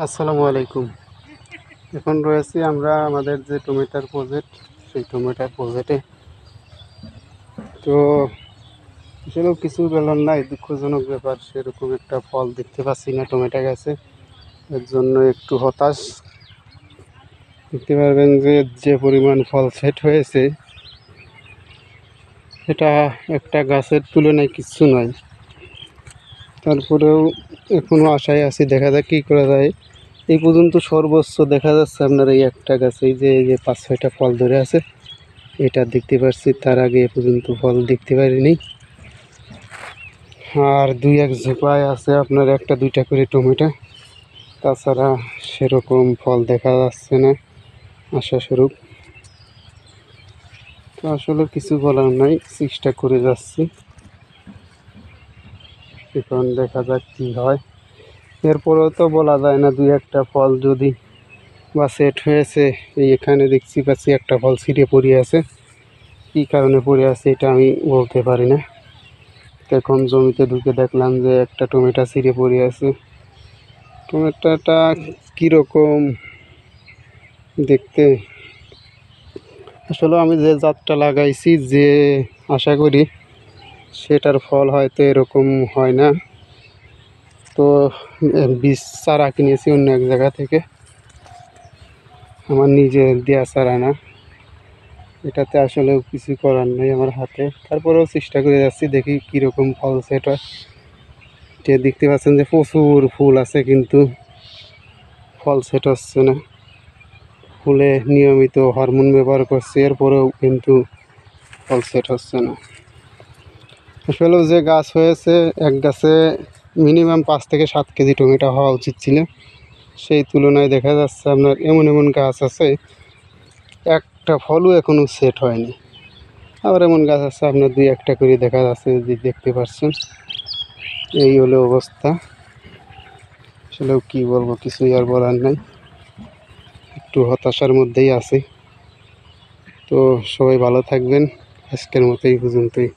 আসসালামু আলাইকুম। এখন রয়েছি আমরা আমাদের যে টমেটোর প্রজেক্ট, সেই টমেটোর প্রজেক্টে। তো আসলেও কিছু বলার নাই, দুঃখজনক ব্যাপার, সেরকম একটা ফল দেখতে পাচ্ছি না টমেটো গাছে। এর জন্য একটু হতাশ। দেখতে পারবেন যে যে পরিমাণ ফল সেট হয়েছে, এটা একটা গাছের তুলনায় কিচ্ছু নয়। তারপরেও এখনও আশায় আছি, দেখা যাক কী করা যায়। এই পর্যন্ত সর্বোচ্চ দেখা যাচ্ছে আপনার এই একটা গাছে এই যে 5-6টা ফল ধরে আছে, এটা দেখতে পাচ্ছি। তার আগে এ পর্যন্ত ফল দেখতে পারিনি। আর 2-1 ঝোপায় আছে আপনার 1-2টা করে টমেটো, তাছাড়া সেরকম ফল দেখা যাচ্ছে না আশাস্বরূপ। তো আসলে কিছু বলার নাই, চেষ্টা করে যাচ্ছি। এখন দেখা যাক কী হয়। এরপরেও তো বলা যায় না, 2-1টা ফল যদি বা সেট হয়েছে। এই এখানে দেখছি পাচ্ছি একটা ফল ছিঁড়ে পড়ে আছে। কী কারণে পড়ে আছে এটা আমি বলতে পারি না। এখন জমিতে ঢুকে দেখলাম যে একটা টমেটো ছিঁড়ে পড়ে আছে। টমেটোটা কীরকম দেখতে, আসলে আমি যে জাতটা লাগাইছি, যে আশা করি সেটার ফল হয়তো এরকম হয় না। তো বীজ চারা কিনেছি অন্য এক জায়গা থেকে, আমার নিজের দেওয়া চারা না। এটাতে আসলে কিছু করার নেই আমার হাতে। তারপরেও চেষ্টা করে যাচ্ছি, দেখি কীরকম ফল সেট হয়। দেখতে পাচ্ছেন যে প্রচুর ফুল আছে, কিন্তু ফল সেট হচ্ছে না। ফুলে নিয়মিত হরমোন ব্যবহার করছে, এরপরেও কিন্তু ফল সেট হচ্ছে না। আসলেও যে গাছ হয়েছে, এক গাছে মিনিমাম 5 থেকে 7 কেজি টমেটো হওয়া উচিত ছিল। সেই তুলনায় দেখা যাচ্ছে আপনার এমন এমন গাছ আছে, একটা ফলও এখনও সেট হয়নি। আবার এমন গাছ আছে আপনার 2-1টা করে দেখা যাচ্ছে, যদি দেখতে পাচ্ছেন। এই হলো অবস্থা। আসলেও কী বলবো, কিছুই আর বলার নাই। একটু হতাশার মধ্যেই আছি। তো সবাই ভালো থাকবেন। আজকের মতো এই পর্যন্তই।